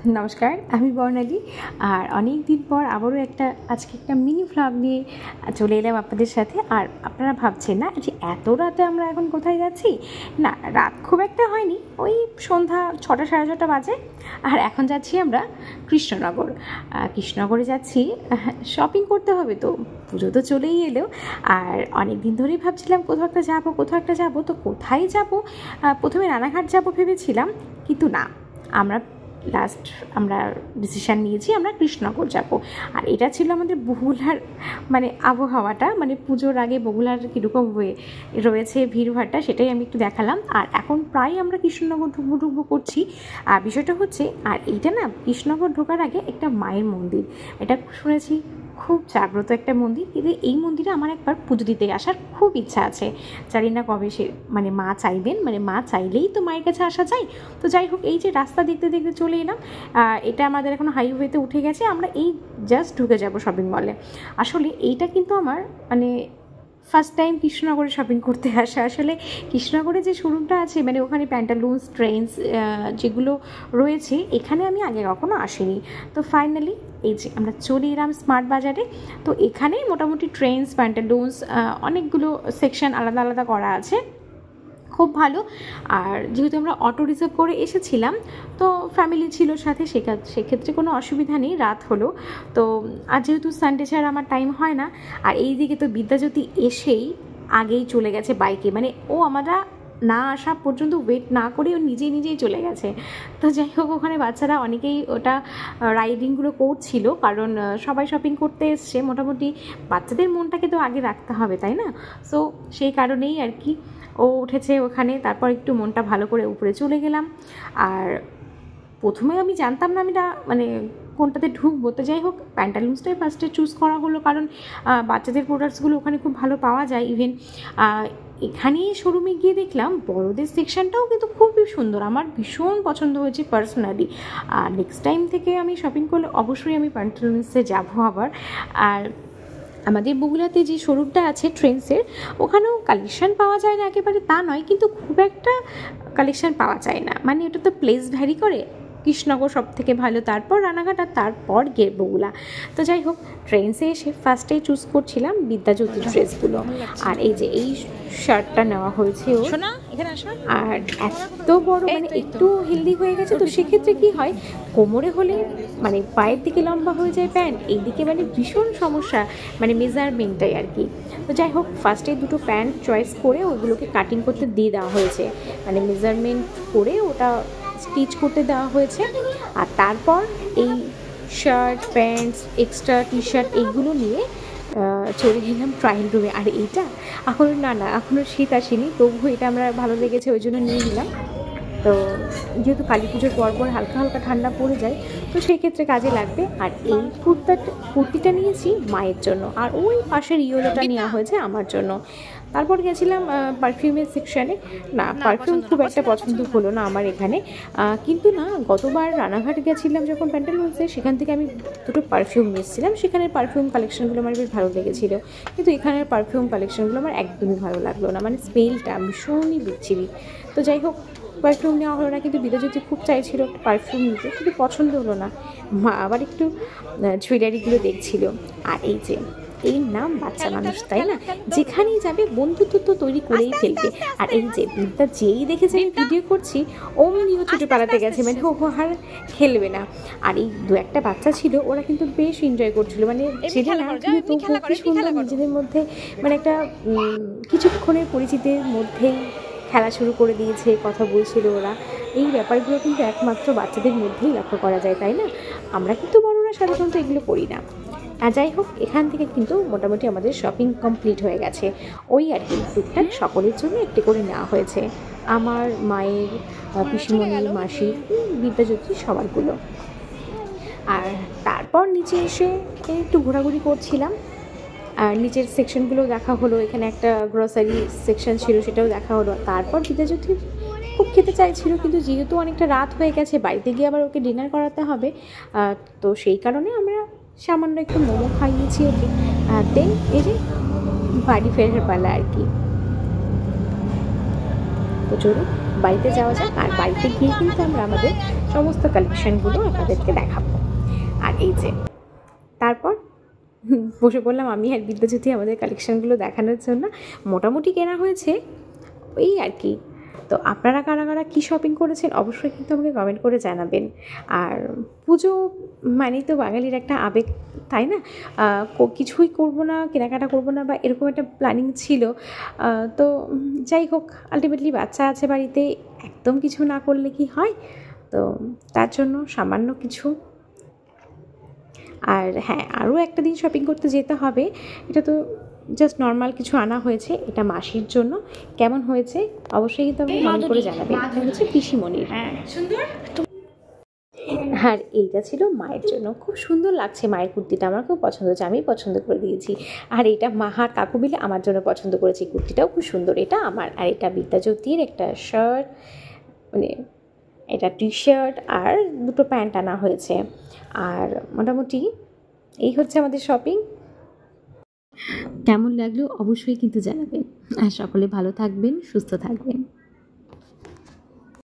নমস্কার, আমি বর্ণালী। আর অনেক দিন পর আবারও আজকে একটা মিনি ভ্লগ নিয়ে চলে এলাম আপনাদের সাথে। আর আপনারা ভাবছেন না যে এত রাতে আমরা এখন কোথায় যাচ্ছি? না, রাত খুব একটা হয়নি, ওই সন্ধ্যা 6টা সাড়ে 6টা বাজে। আর এখন যাচ্ছি আমরা কৃষ্ণনগরে যাচ্ছি। শপিং করতে হবে, তো পুজো তো চলেই এলো। আর অনেক দিন ধরেই ভাবছিলাম কোথাও একটা যাবো, তো কোথায় যাব? প্রথমে রানাঘাট যাব ভেবেছিলাম, কিন্তু না, আমরা ডিসিশান নিয়েছি আমরা কৃষ্ণনগর যাব। আর এটা ছিল আমাদের বগুলার আবহাওয়াটা, পুজোর আগে বগুলার কীরকম রয়েছে ভিড়ভাড়টা, সেটাই আমি একটু দেখালাম। আর এখন প্রায় আমরা কৃষ্ণনগর ঢুকবো করছি। আর বিষয়টা হচ্ছে, আর এইটা না, কৃষ্ণনগর ঢোকার আগে একটা মায়ের মন্দির, এটা শুনেছি খুব জাগ্রত একটা মন্দির। কিন্তু এই মন্দিরে আমার একবার পুজো দিতে আসার খুব ইচ্ছা আছে। জানি না কবে সে মা চাইবেন, মা চাইলেই তো মায়ের কাছে আসা যায়। তো যাই হোক, এই যে রাস্তা দেখতে দেখতে চলে এলাম। এটা আমাদের এখন হাইওয়েতে উঠে গেছে, আমরা এই জাস্ট ঢুকে যাব শপিং মলে। আসলে এইটা কিন্তু আমার ফার্স্ট টাইম কৃষ্ণনগরে শপিং করতে আসা। আসলে কৃষ্ণনগরে যে শোরুমটা আছে, ওখানে প্যান্টালুন্স, ট্রেন্ডস যেগুলো রয়েছে, এখানে আমি আগে কখনো আসিনি। তো ফাইনালি এই যে আমরা চলে এলাম স্মার্ট বাজারে। তো এখানে মোটামুটি ট্রেন্ডস, প্যান্টালুন্স অনেকগুলো সেকশন আলাদা আলাদা করা আছে, খুব ভালো। আর যেহেতু আমরা অটো রিজার্ভ করে এসেছিলাম, তো ফ্যামিলি ছিল সাথে, সেক্ষেত্রে কোনো অসুবিধা নেই, রাত হলো তো। আর যেহেতু সানডে ছাড়া আমার টাইম হয় না, আর এই দিকে তো বিদ্যাজ্যোতি এসেই আগেই চলে গেছে বাইকে, ও আমরা না আসা পর্যন্ত ওয়েট না করে ও নিজেই চলে গেছে। তো যাই হোক, ওখানে বাচ্চারা অনেকেই ওটা রাইডিংগুলো করছিল, কারণ সবাই শপিং করতে এসছে, মোটামুটি বাচ্চাদের মনটাকে তো আগে রাখতে হবে, তাই না? সো সেই কারণেই আর কি ও উঠেছে ওখানে। তারপর একটু মনটা ভালো করে উপরে চলে গেলাম। আর প্রথমে আমি জানতাম না আমি কোনটাতে ঢুকবো। তো যাই হোক, প্যান্টালুন্সটাই ফার্স্টে চুজ করা হলো, কারণ বাচ্চাদের প্রোডাক্টসগুলো ওখানে খুব ভালো পাওয়া যায়। ইভেন এখানেই শোরুমে গিয়ে দেখলাম বড়দের সেকশনটাও কিন্তু খুবই সুন্দর, আমার ভীষণ পছন্দ হয়েছে পার্সোনালি। আর নেক্সট টাইম থেকে আমি শপিং করলে অবশ্যই আমি প্যান্টালুন্সে যাবো আবার। আর আমাদের বগুলাতে যে শোরুমটা আছে ট্রেন্ডসের, ওখানেও কালেকশান পাওয়া যায় না একেবারে তা নয়, কিন্তু খুব একটা কালেকশান পাওয়া যায় না, ওটা তো প্লেস ভ্যারি করে। কৃষ্ণনগর সব থেকে ভালো, তারপর রানাঘাট, আর তারপর বগুলা। তো যাই হোক, ট্রেন্ডসে এসে ফার্স্টেই চুজ করছিলাম বিদ্যাজ্যোতির ড্রেসগুলো। আর এই যে এই শার্টটা নেওয়া হয়েছে ও, আর এত বড় একটু হেলদি হয়ে গেছে, তো সেক্ষেত্রে কি হয়, কোমরে হলে পায়ের দিকে লম্বা হয়ে যায় প্যান্ট, এইদিকে ভীষণ সমস্যা, মেজারমেন্টটাই আর কি। তো যাই হোক, ফার্স্টে দুটো প্যান্ট চয়েস করে ওগুলোকে কাটিং করতে দিয়ে দেওয়া হয়েছে, মেজারমেন্ট করে ওটা স্টিচ করতে দেওয়া হয়েছে। আর তারপর এই shirt, pants, extra T shirt এইগুলো নিয়ে চলে গেলাম ট্রায়াল রুমে। আর এইটা এখনও শীত আসেনি, তবুও এটা আমরা ভালো লেগেছে, ওই জন্য নিয়ে নিলাম। তো যেহেতু কালী পুজোর পরপর হালকা হালকা ঠান্ডা পড়ে যায়, তো সেই ক্ষেত্রে কাজে লাগবে। আর এই কুর্তিটা নিয়েছি মায়ের জন্য, আর ওই পাশের ইয়েলোটা নেওয়া হয়েছে আমার জন্য। তারপর গেছিলাম পারফিউমের সেকশানে। না, পারফিউম খুব একটা পছন্দ হলো না আমার এখানে, কিন্তু না, গতবার রানাঘাট গেছিলাম যখন প্যান্টালুন্সে, সেখান থেকে আমি দুটো পারফিউম নিয়েছিলাম, সেখানের পারফিউম কালেকশানগুলো আমার বেশ ভালো লেগেছিলো। কিন্তু এখানের পারফিউম কালেকশানগুলো আমার একদমই ভালো লাগলো না, স্মেলটা ভীষণই বিচ্ছিরি। তো যাই হোক, পারফিউম নেওয়া হলো না, কিন্তু বিদ্যাজ্যোতি খুব চাইছিল একটা পারফিউম নিতে, কিন্তু পছন্দ হলো না। মা আবার একটু জুয়েলারিগুলো দেখছিল। আর এই নাম বাচ্চা মানুষ, তাই না, যেখানেই যাবে বন্ধুত্ব তো তৈরি করেই ফেলবে। আর এই যে বিদ্যা যেই দেখেছে আমি ভিডিও করছি, অমনিও ছুটে পালাতে গেছে, ও আর খেলবে না। আর এই দু একটা বাচ্চা ছিল, ওরা কিন্তু বেশ এনজয় করছিল, সেটা না, কিন্তু কি সুন্দর নিজেদের মধ্যে একটা কিছুক্ষণের পরিচিতির মধ্যেই খেলা শুরু করে দিয়েছে, কথা বলছিল ওরা। এই ব্যাপারগুলো কিন্তু একমাত্র বাচ্চাদের মধ্যেই লক্ষ্য করা যায়, তাই না? আমরা কিন্তু বড়রা সাধারণত এগুলো করি না। আর যাই হোক, এখান থেকে কিন্তু মোটামুটি আমাদের শপিং কমপ্লিট হয়ে গেছে। ওই আর কি, টুকটাক সকলের জন্য একটি করে নেওয়া হয়েছে, আমার, মায়ের, পিসিমণি, মাসি, বিদ্যাজ্যোতি, সবারগুলো। আর তারপর নিচে এসে একটু ঘোরাঘুরি করছিলাম, আর নিচের সেকশনগুলো দেখা হলো। এখানে একটা গ্রসারি সেকশন ছিল, সেটাও দেখা হলো। তারপর বিদ্যাজ্যোতি খুব খেতে চাইছিল, কিন্তু যেহেতু অনেকটা রাত হয়ে গেছে, বাড়িতে গিয়ে আবার ওকে ডিনার করাতে হবে, তো সেই কারণে আমরা সামান্য একটু মোমো খাইয়েছি ওকে। দেন এই যে বাড়ি ফেরার পালা আর কি। তো চলুন বাড়িতে যাওয়া যাক, আর বাড়িতে গিয়ে কিন্তু আমরা আমাদের সমস্ত কালেকশানগুলো আপনাদেরকে দেখাবো। আর এই যে তারপর বসে পড়লাম আমি আর বিদ্যাজ্যোতি আমাদের কালেকশানগুলো দেখানোর জন্য। মোটামুটি কেনা হয়েছে ওই আর কি। তো আপনারা কারা কারা কী শপিং করেছেন অবশ্যই কিন্তু আমাকে কমেন্ট করে জানাবেন। আর পুজো মানেই তো বাঙালির একটা আবেগ, তাই না? কিছুই করবো না, কেনাকাটা করবো না বা এরকম একটা প্ল্যানিং ছিল। তো যাই হোক, আলটিমেটলি বাচ্চা আছে বাড়িতে, একদম কিছু না করলে কি হয়? তো তার জন্য সামান্য কিছু। আর হ্যাঁ, আরও একটা দিন শপিং করতে যেতে হবে। এটা তো জাস্ট নর্মাল কিছু আনা হয়েছে, এটা মাসির জন্য। কেমন হয়েছে অবশ্যই কিন্তু আমি কমেন্ট করে জানাবেন। এটা হচ্ছে পিসিমণির। হ্যাঁ, সুন্দর। আর এইটা ছিল মায়ের জন্য। খুব সুন্দর লাগছে মায়ের কুর্তিটা, আমার খুব পছন্দ হয়েছে, আমি পছন্দ করে দিয়েছি। আর এটা মাহার কাকু মিলে আমার জন্য পছন্দ করেছি, কুর্তিটাও খুব সুন্দর। এটা আমার, আর এটা বিদ্যাজ্যোতির একটা শার্ট, মানে এটা টি শার্ট আর দুটো প্যান্ট আনা হয়েছে। আর মোটামুটি এই হচ্ছে আমাদের শপিং। কেমন লাগলো অবশ্যই কিন্তু জানাবেন। আর সকলে ভালো থাকবেন, সুস্থ থাকবেন।